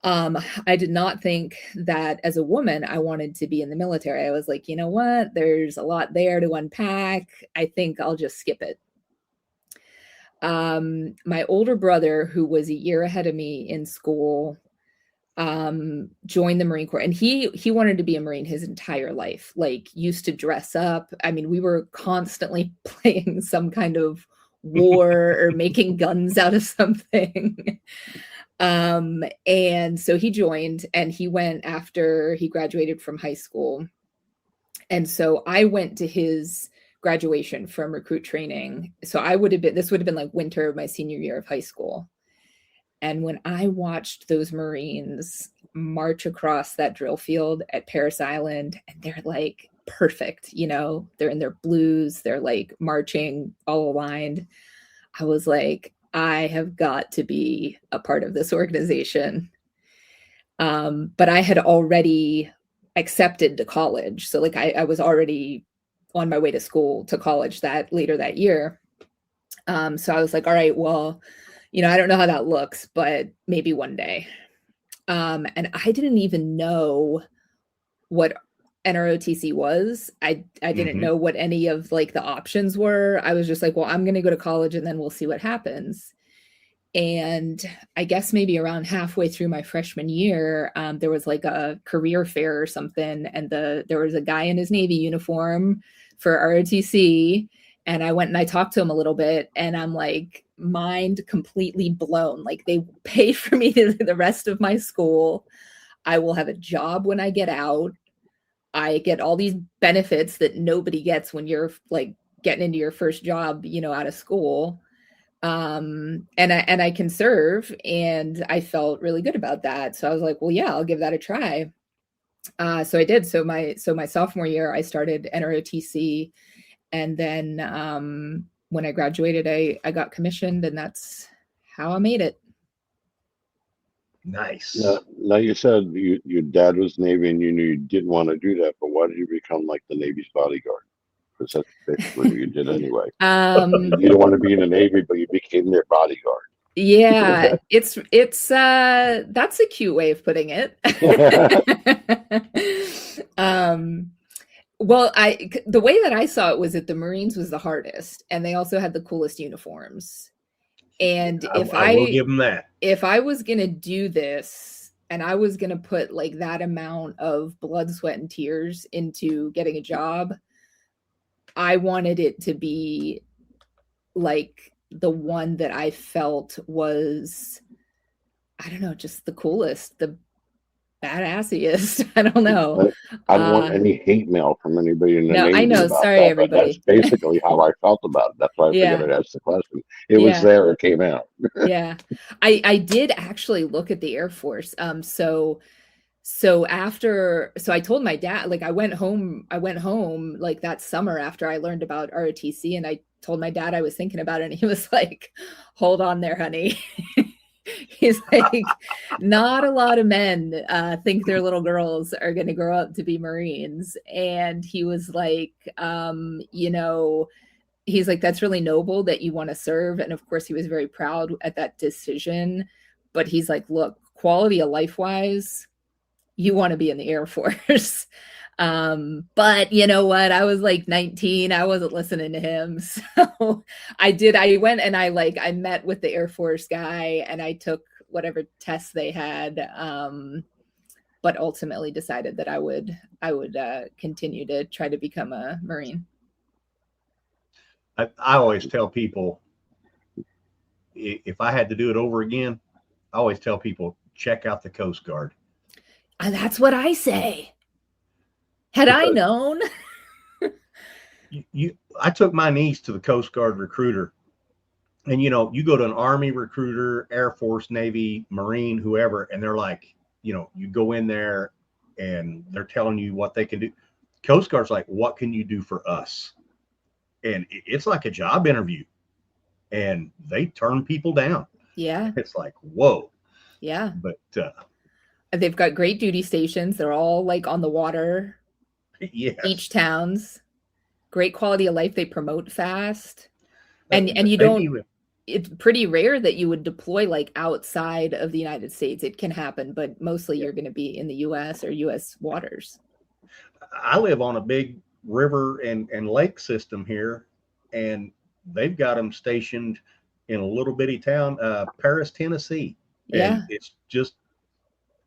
I did not think that as a woman, I wanted to be in the military. I was like, you know what? There's a lot there to unpack. I think I'll just skip it. My older brother, who was a year ahead of me in school, joined the Marine Corps, and he wanted to be a Marine his entire life, like used to dress up. We were constantly playing some kind of war or making guns out of something. And so he joined, and he went after he graduated from high school. And so I went to his graduation from recruit training. So this would have been like winter of my senior year of high school. And when I watched those Marines, march across that drill field at Paris Island, and they're like perfect, you know, they're in their blues, they're like marching all aligned. I was like, I have got to be a part of this organization. But I had already accepted to college. So like I was already on my way to college later that year. So I was like, all right, well, you know, I don't know how that looks, but maybe one day. And I didn't even know what NROTC was. I didn't know what any of like the options were. I was just like, well, I'm going to go to college and then we'll see what happens. And I guess maybe around halfway through my freshman year, there was like a career fair or something. And there was a guy in his Navy uniform for ROTC. And I went and I talked to him a little bit, and I'm like, mind completely blown. Like, they paid for me the rest of my school. I will have a job when I get out. I get all these benefits that nobody gets when you're like getting into your first job, you know, out of school. And I can serve, and I felt really good about that. So I was like, well, yeah, I'll give that a try. So I did. So my sophomore year, I started NROTC, and then when I graduated, I got commissioned, and that's how I made it. Nice. Now you said your dad was Navy, and you knew you didn't want to do that, but why did you become like the Navy's bodyguard? Because that's basically what you did anyway. You didn't want to be in the Navy, but you became their bodyguard. Yeah, it's that's a cute way of putting it. Well, the way that I saw it was that the Marines was the hardest, and they also had the coolest uniforms. And I will give them that. If I was going to do this, and I was going to put like that amount of blood, sweat, and tears into getting a job, I wanted it to be like the one that I felt was, I don't know, just the coolest, the badassiest. I don't know. I don't want any hate mail from anybody in the Navy. I know. About sorry, that, everybody. That's basically how I felt about it. That's why I figured I'd ask the question. It was there. It came out. Yeah. I did actually look at the Air Force. So I told my dad, like I went home like that summer after I learned about ROTC, and I told my dad I was thinking about it, and he was like, hold on there, honey. He's like, not a lot of men think their little girls are going to grow up to be Marines. And he was like, you know, he's like, that's really noble that you want to serve. And of course he was very proud at that decision, but he's like, look, quality of life wise, you want to be in the Air Force. But you know what? I was like 19. I wasn't listening to him. So I went and I met with the Air Force guy, and I took whatever tests they had. But ultimately decided that I would continue to try to become a Marine. I always tell people, if I had to do it over again, I always tell people, check out the Coast Guard. And that's what I say. Had I known. I took my niece to the Coast Guard recruiter, and you know, you go to an Army recruiter, Air Force, Navy, Marine, whoever, and they're like, you know, you go in there and they're telling you what they can do. Coast Guard's like, what can you do for us? And it's like a job interview, and they turn people down. Yeah. It's like, whoa. Yeah. But they've got great duty stations. They're all like on the water. Yes. Beach towns, great quality of life. They promote fast, and you don't. It's pretty rare that you would deploy like outside of the United States. It can happen, but mostly you're going to be in the U.S. or U.S. waters. I live on a big river and lake system here, and they've got them stationed in a little bitty town, Paris, Tennessee. And it's just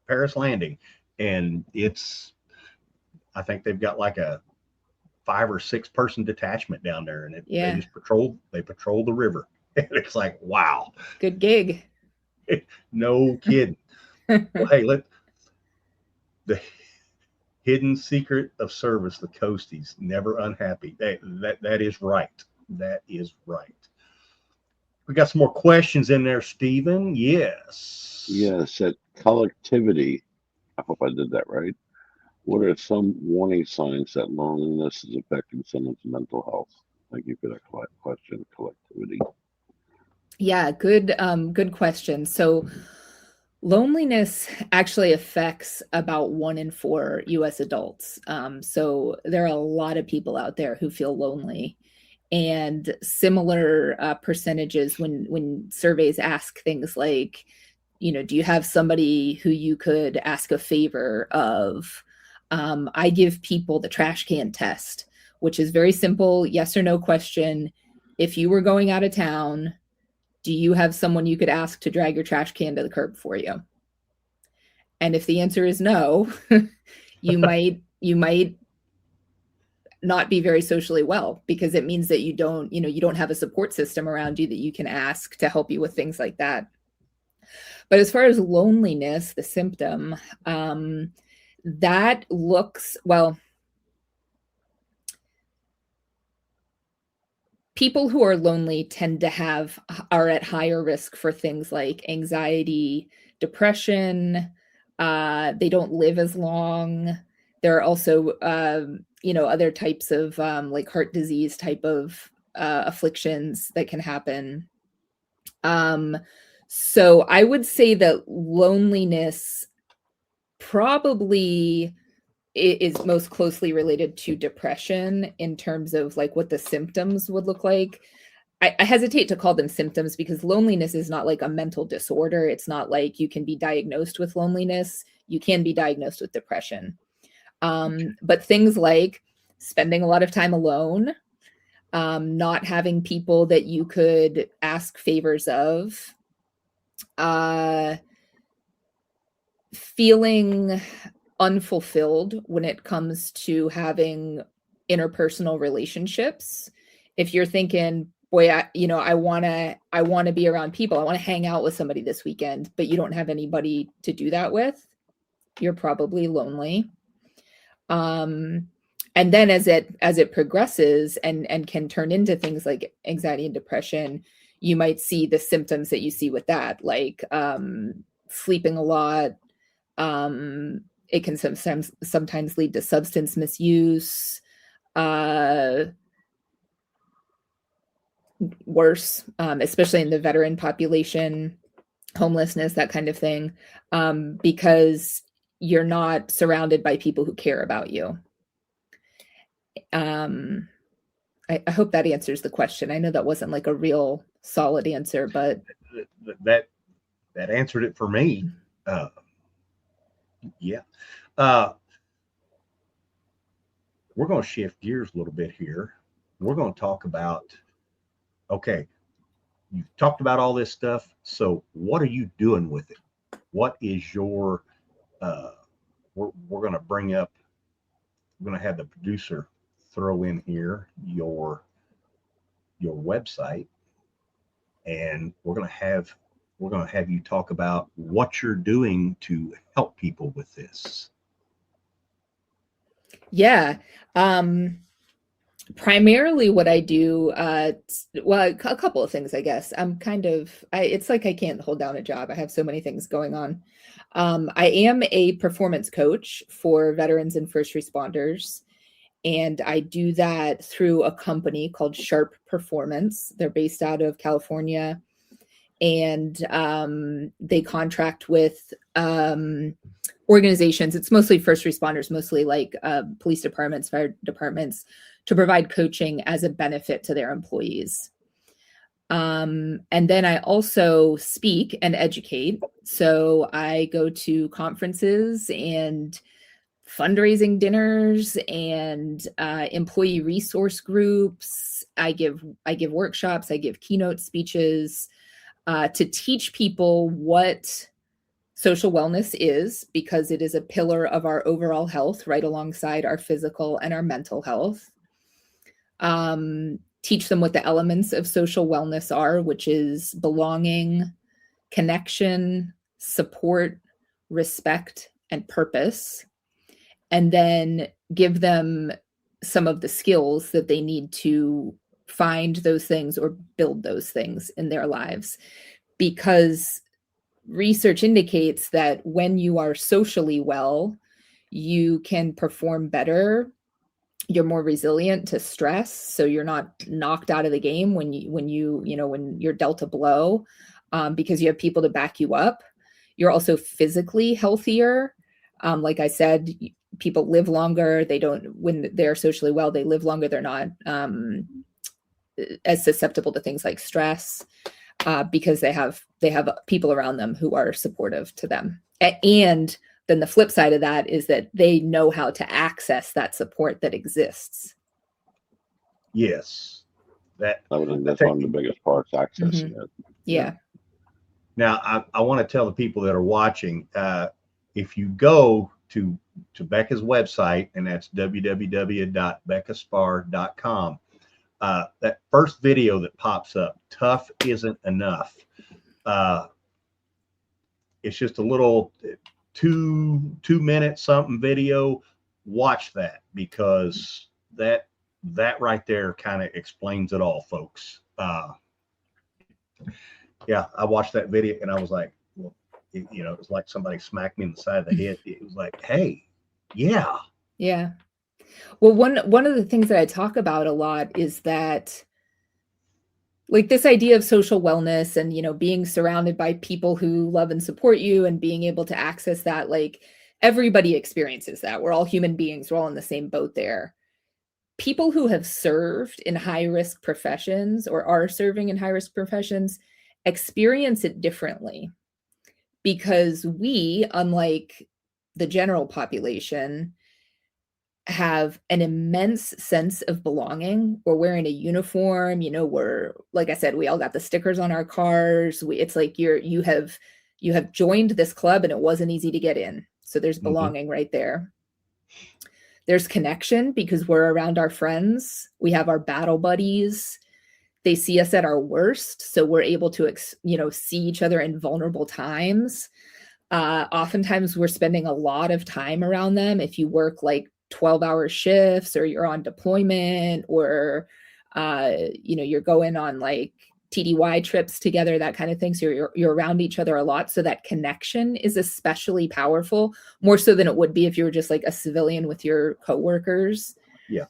Paris Landing, and I think they've got like a 5 or 6 person detachment down there, and they just patrol the river. And it's like, wow, good gig. No kidding. Well, hey, the hidden secret of service, the Coasties, never unhappy. That is right. That is right. We got some more questions in there, Stephen. Yes. Yes, that collectivity I hope I did that right. What are some warning signs that loneliness is affecting someone's mental health? Thank you for that question, collectivity. Yeah, good question. So loneliness actually affects about 1 in 4 US adults. So there are a lot of people out there who feel lonely, and similar percentages when surveys ask things like, do you have somebody who you could ask a favor of? I give people the trash can test, which is very simple, yes or no question. If you were going out of town, do you have someone you could ask to drag your trash can to the curb for you? And if the answer is no, you might not be very socially well, because it means that you don't have a support system around you that you can ask to help you with things like that. But as far as loneliness, the symptom, that looks, well, people who are lonely are at higher risk for things like anxiety, depression. They don't live as long. There are also, other types of like heart disease type of afflictions that can happen. So I would say that loneliness probably is most closely related to depression in terms of like what the symptoms would look like. I hesitate to call them symptoms because loneliness is not like a mental disorder. It's not like you can be diagnosed with loneliness. You can be diagnosed with depression. But things like spending a lot of time alone, not having people that you could ask favors of, feeling unfulfilled when it comes to having interpersonal relationships. If you're thinking, boy, I want to be around people, I want to hang out with somebody this weekend, but you don't have anybody to do that with, you're probably lonely. And then as it progresses and can turn into things like anxiety and depression, you might see the symptoms that you see with that, like sleeping a lot. It can sometimes lead to substance misuse, worse, especially in the veteran population, homelessness, that kind of thing, because you're not surrounded by people who care about you. I hope that answers the question. I know that wasn't like a real solid answer, but that answered it for me. Yeah. We're going to shift gears a little bit here. We're going to talk about, okay, you've talked about all this stuff. So what are you doing with it? What is your, we're going to bring up, we're going to have the producer throw in here your website, and we're going to have you talk about what you're doing to help people with this. Yeah. Primarily what I do, well, a couple of things, I guess. It's like I can't hold down a job. I have so many things going on. I am a performance coach for veterans and first responders, and I do that through a company called Sharp Performance. They're based out of California, and they contract with organizations. It's mostly first responders, mostly like police departments, fire departments, to provide coaching as a benefit to their employees. And then I also speak and educate. So I go to conferences and fundraising dinners and employee resource groups. I give workshops, I give keynote speeches to teach people what social wellness is, because it is a pillar of our overall health, right alongside our physical and our mental health. Teach them what the elements of social wellness are, which is belonging, connection, support, respect, and purpose. And then give them some of the skills that they need to find those things or build those things in their lives. Because research indicates that when you are socially well, you can perform better. You're more resilient to stress, so you're not knocked out of the game when you're dealt a blow, because you have people to back you up. You're also physically healthier. Like I said, people live longer. When they're socially well, they live longer. They're not as susceptible to things like stress, because they have people around them who are supportive to them. And then the flip side of that is that they know how to access that support that exists. Yes. That's one of the biggest parts, accessing it. Yeah. Now, I want to tell the people that are watching, if you go to Becca's website, and that's www.beccaspar.com, that first video that pops up, Tough Isn't Enough. It's just a little 2-minute something video. Watch that, because that right there kind of explains it all, folks. Yeah, I watched that video and I was like, well, it was like somebody smacked me in the side of the head. It was like, hey, yeah. Well, one of the things that I talk about a lot is that, like, this idea of social wellness and, being surrounded by people who love and support you and being able to access that, like, everybody experiences that. We're all human beings. We're all in the same boat there. People who have served in high-risk professions or are serving in high-risk professions experience it differently, because we, unlike the general population, have an immense sense of belonging. We're wearing a uniform, we're, like I said, we all got the stickers on our cars. It's like you have joined this club and it wasn't easy to get in. So there's belonging right there. There's connection because we're around our friends. We have our battle buddies. They see us at our worst. So we're able to, see each other in vulnerable times. Oftentimes we're spending a lot of time around them. If you work like 12-hour shifts, or you're on deployment, or, you're going on like TDY trips together, that kind of thing. So you're around each other a lot. So that connection is especially powerful, more so than it would be if you were just like a civilian with your coworkers. Yeah.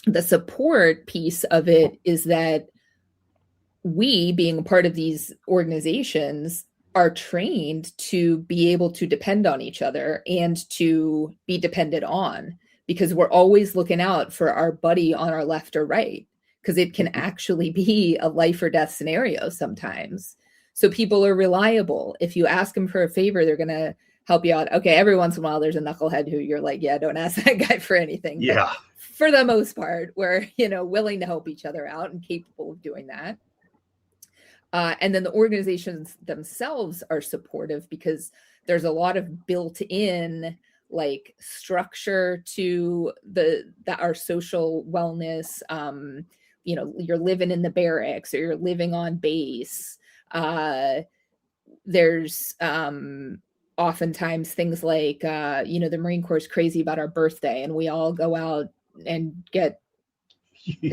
The support piece of it is that we, being a part of these organizations, are trained to be able to depend on each other and to be depended on, because we're always looking out for our buddy on our left or right, because it can actually be a life or death scenario sometimes. So people are reliable. If you ask them for a favor, they're going to help you out. Okay, every once in a while, there's a knucklehead who you're like, yeah, don't ask that guy for anything. Yeah. But for the most part, we're, willing to help each other out and capable of doing that. And then the organizations themselves are supportive, because there's a lot of built-in like structure to our social wellness. You're living in the barracks or you're living on base. There's oftentimes things like, the Marine Corps is crazy about our birthday, and we all go out and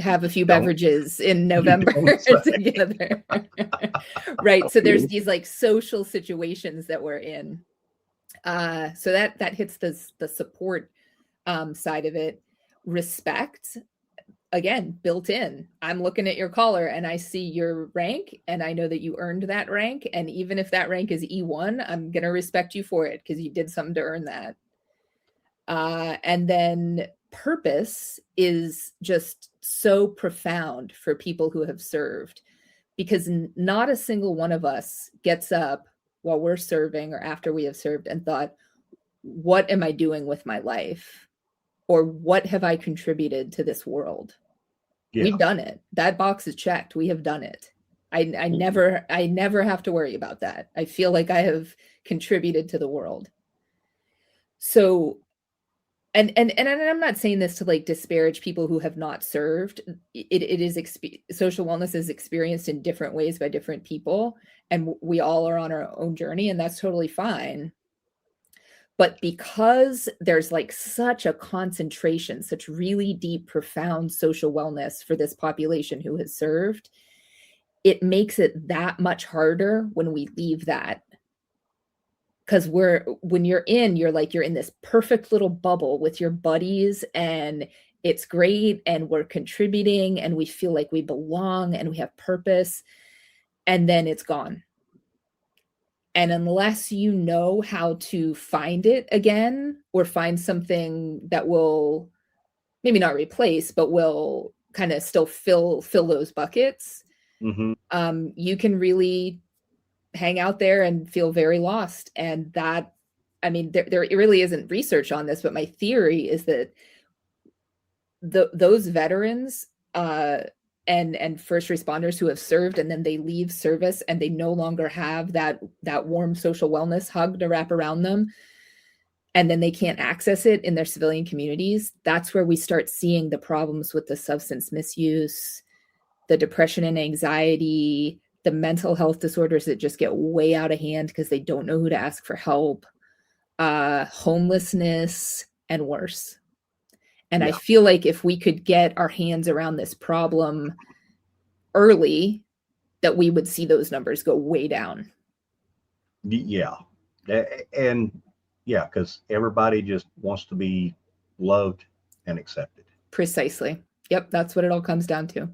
have a few beverages in November together. Right. So there's these like social situations that we're in. So that hits the support side of it. Respect, again, built in. I'm looking at your collar and I see your rank, and I know that you earned that rank. And even if that rank is E1, I'm going to respect you for it because you did something to earn that. And then purpose is just so profound for people who have served, because not a single one of us gets up while we're serving or after we have served and thought, what am I doing with my life? Or what have I contributed to this world? Yeah. We've done it. That box is checked. We have done it. I never have to worry about that. I feel like I have contributed to the world. So, and I'm not saying this to like disparage people who have not served. It is social wellness is experienced in different ways by different people, and we all are on our own journey, and that's totally fine. But because there's like such a concentration, such really deep, profound social wellness for this population who has served, it makes it that much harder when we leave that. Because when you're in this perfect little bubble with your buddies, and it's great, and we're contributing, and we feel like we belong, and we have purpose, and then it's gone. And unless you know how to find it again, or find something that will maybe not replace, but will kind of still fill those buckets, you can really hang out there and feel very lost. And that, I mean, there really isn't research on this, but my theory is that those veterans and first responders who have served, and then they leave service and they no longer have that warm social wellness hug to wrap around them, and then they can't access it in their civilian communities, that's where we start seeing the problems with the substance misuse, the depression and anxiety, the mental health disorders that just get way out of hand because they don't know who to ask for help, homelessness, and worse. And I feel like if we could get our hands around this problem early, that we would see those numbers go way down. Yeah. And yeah, because everybody just wants to be loved and accepted. Precisely. Yep. That's what it all comes down to.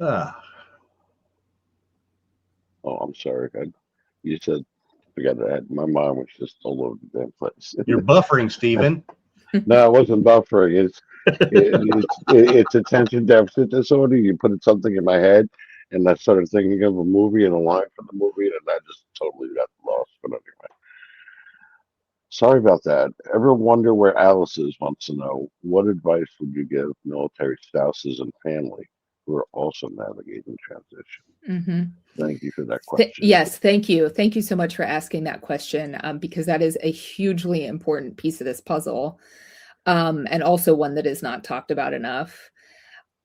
Oh, I'm sorry. You said, I got that. My mind was just all over the damn place. You're buffering, Stephen. No, I wasn't buffering. It's attention deficit disorder. You put something in my head, and I started thinking of a movie and a line from the movie, and I just totally got lost. But anyway, sorry about that. Ever wonder where Alice is? Wants to know, what advice would you give military spouses and family who are also navigating transition? Mm-hmm. Thank you for that question. Yes, thank you. Thank you so much for asking that question, because that is a hugely important piece of this puzzle, and also one that is not talked about enough.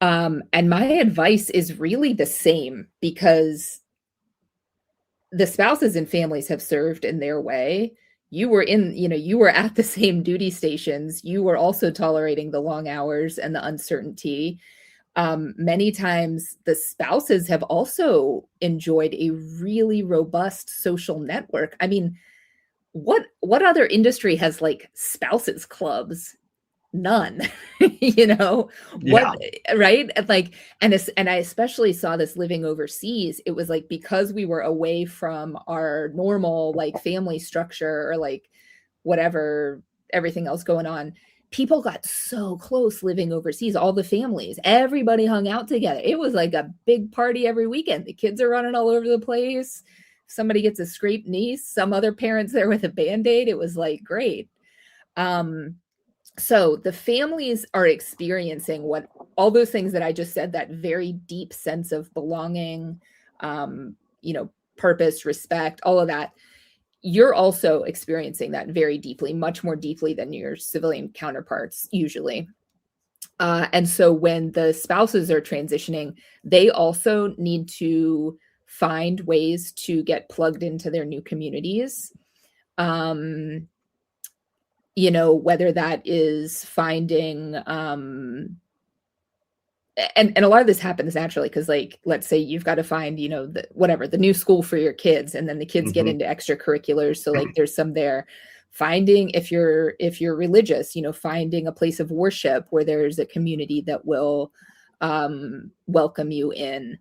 And my advice is really the same, because the spouses and families have served in their way. You were at the same duty stations. You were also tolerating the long hours and the uncertainty. Many times the spouses have also enjoyed a really robust social network. I mean, what other industry has like spouses clubs? None. Right? And I especially saw this living overseas. It was like, because we were away from our normal like family structure, or like whatever, everything else going on, people got so close living overseas. All the families, everybody hung out together. It was like a big party every weekend. The kids are running all over the place. Somebody gets a scraped knee, some other parents there with a Band-Aid. It was like great. So the families are experiencing what all those things that I just said, that very deep sense of belonging, purpose, respect, all of that. You're also experiencing that very deeply, much more deeply than your civilian counterparts usually. And so when the spouses are transitioning, they also need to find ways to get plugged into their new communities. Whether that is finding, and a lot of this happens naturally, because like, let's say you've got to find, the new school for your kids, and then the kids get into extracurriculars. So like there's some there. Finding, if you're religious, finding a place of worship where there's a community that will welcome you in.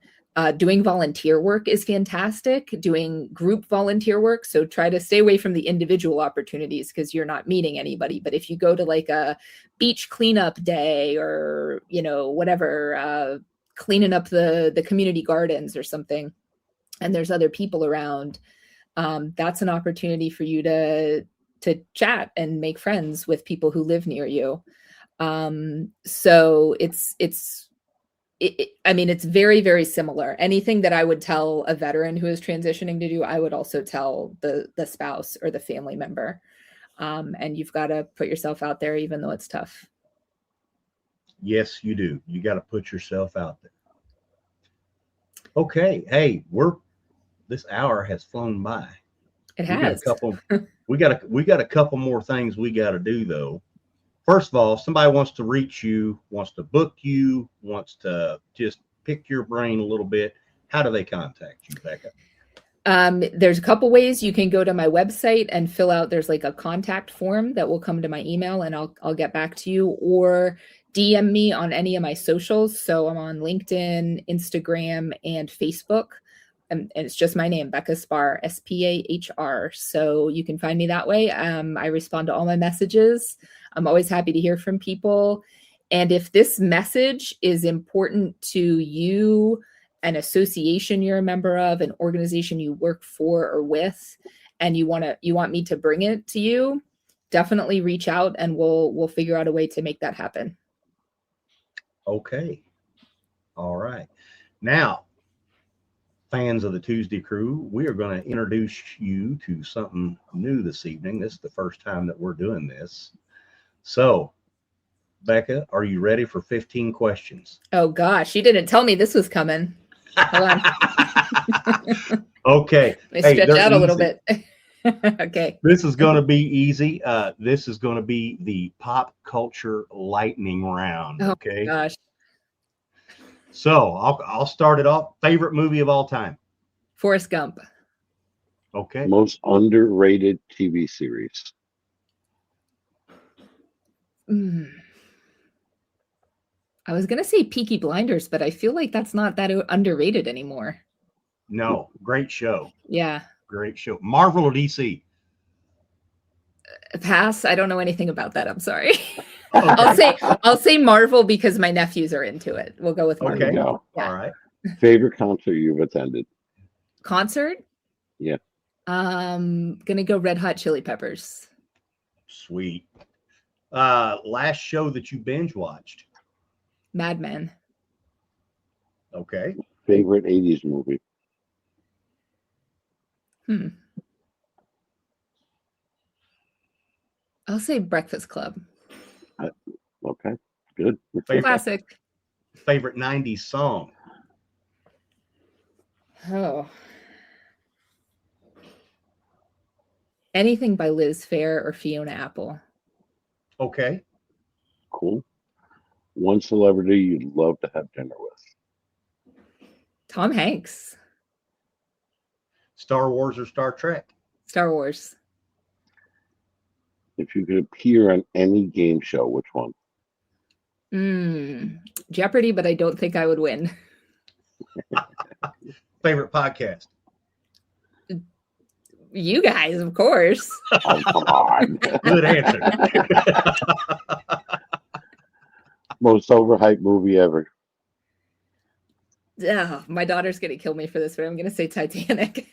Doing volunteer work is fantastic. Doing group volunteer work. So try to stay away from the individual opportunities, because you're not meeting anybody. But if you go to like a beach cleanup day, or, whatever, cleaning up the community gardens or something, and there's other people around, that's an opportunity for you to chat and make friends with people who live near you. So it's very, very similar. Anything that I would tell a veteran who is transitioning to do, I would also tell the spouse or the family member. And you've got to put yourself out there, even though it's tough. Yes, you do. You got to put yourself out there. Okay. Hey, this hour has flown by. It has. We got a couple more things we got to do though. First of all, if somebody wants to reach you, wants to book you, wants to just pick your brain a little bit, how do they contact you, Becca? There's a couple ways. You can go to my website and fill out, there's like a contact form that will come to my email, and I'll get back to you, or DM me on any of my socials. So I'm on LinkedIn, Instagram, and Facebook. And it's just my name, Becca Spahr, Spahr. So you can find me that way. I respond to all my messages. I'm always happy to hear from people. And if this message is important to you, an association you're a member of, an organization you work for or with, and you want me to bring it to you, definitely reach out and we'll figure out a way to make that happen. Okay. All right. Now, fans of the ToosDay Crüe, we are going to introduce you to something new this evening. This is the first time that we're doing this. So, Becca, are you ready for 15 questions? Oh gosh, you didn't tell me this was coming. Hold on. Okay. Let me stretch out a little bit. Okay. This is going to be easy. This is going to be the pop culture lightning round. Okay. Oh gosh. So I'll start it off. Favorite movie of all time? Forrest Gump. Okay. Most underrated TV series. I was gonna say Peaky Blinders, but I feel like that's not that underrated anymore. No, great show. Yeah. Great show. Marvel or DC? Pass. I don't know anything about that. I'm sorry. I'll say Marvel because my nephews are into it. We'll go with Marvel. Okay. Go. Yeah. All right. Favorite concert you've attended? Concert? Yeah. Gonna go Red Hot Chili Peppers. Sweet. Last show that you binge watched? Mad Men. Okay. Favorite 80s movie? I'll say Breakfast Club. Okay, good. Classic. Favorite 90s song? Oh. Anything by Liz Phair or Fiona Apple. Okay. Cool. One celebrity you'd love to have dinner with? Tom Hanks. Star Wars or Star Trek? Star Wars. If you could appear on any game show, which one? Jeopardy, but I don't think I would win. Favorite podcast? You guys, of course. Oh, come on. Good answer. Most overhyped movie ever? Oh, my daughter's going to kill me for this, but I'm going to say Titanic.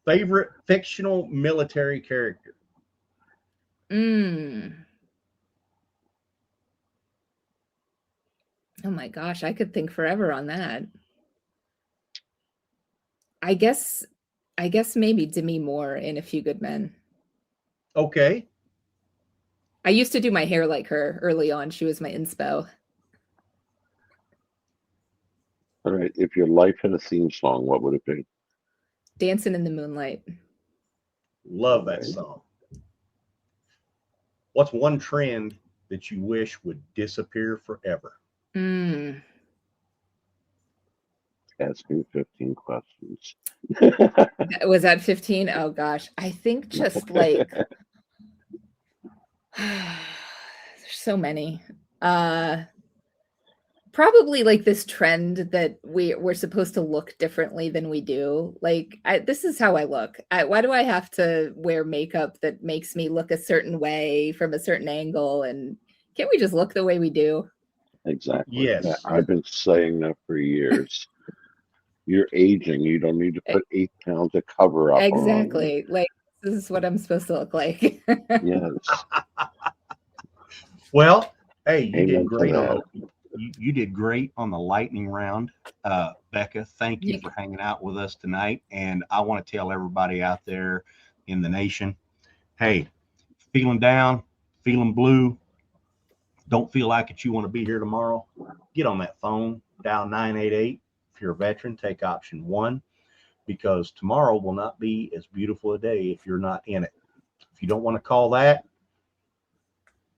Favorite fictional military character? Oh my gosh, I could think forever on that. I guess maybe Demi Moore in A Few Good Men. Okay. I used to do my hair like her early on. She was my inspo. All right. If your life had a theme song, what would it be? Dancing in the Moonlight. Love that song. What's one trend that you wish would disappear forever? Ask me 15 questions. Was that 15? Oh gosh. I think just like there's so many. Probably like this trend that we're supposed to look differently than we do. Like this is how I look. Why do I have to wear makeup that makes me look a certain way from a certain angle? And can't we just look the way we do? Exactly. Yes. Yeah, I've been saying that for years. You're aging. You don't need to put 8 pounds of cover up. Exactly. Like this is what I'm supposed to look like. Yes. Well, hey, you Amen did to great. that. You did great on the lightning round, Becca. Thank you for hanging out with us tonight. And I want to tell everybody out there in the nation, hey, feeling down, feeling blue, don't feel like it, you want to be here tomorrow, get on that phone, dial 988. If you're a veteran, take option 1, because tomorrow will not be as beautiful a day if you're not in it. If you don't want to call that,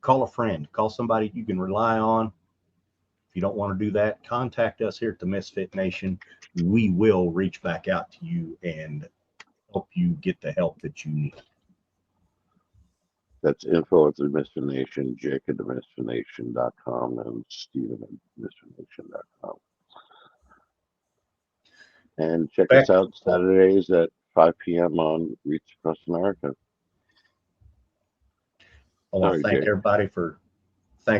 call a friend, call somebody you can rely on. If you don't want to do that, contact us here at the Misfit Nation. We will reach back out to you and help you get the help that you need. That's info at the Misfit Nation, Jake at the MisfitNation.com, and Steven at MisfitNation.com. And check us out Saturdays at 5 p.m. on Reach Across America. I want to thank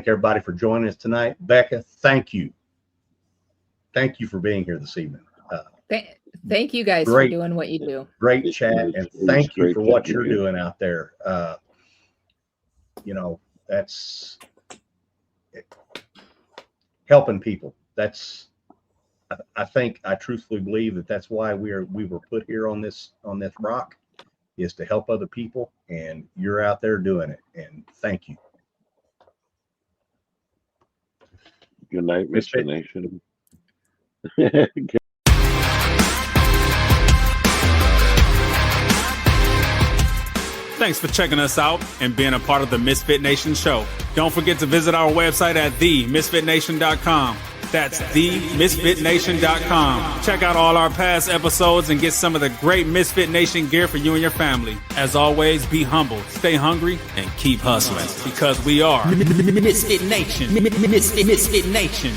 everybody for joining us tonight. Becca, thank you. Thank you for being here this evening. Thank you guys for doing what you do. Great chat, and thank you for what you're doing out there. You know, that's helping people. I truthfully believe that that's why we were put here on this rock, is to help other people, and you're out there doing it, and thank you. Good night, Misfit Nation. Thanks for checking us out and being a part of the Misfit Nation show. Don't forget to visit our website at themisfitnation.com. That's themisfitnation.com. Check out all our past episodes and get some of the great Misfit Nation gear for you and your family. As always, be humble, stay hungry, and keep hustling, because we are Misfit Nation. Misfit Nation.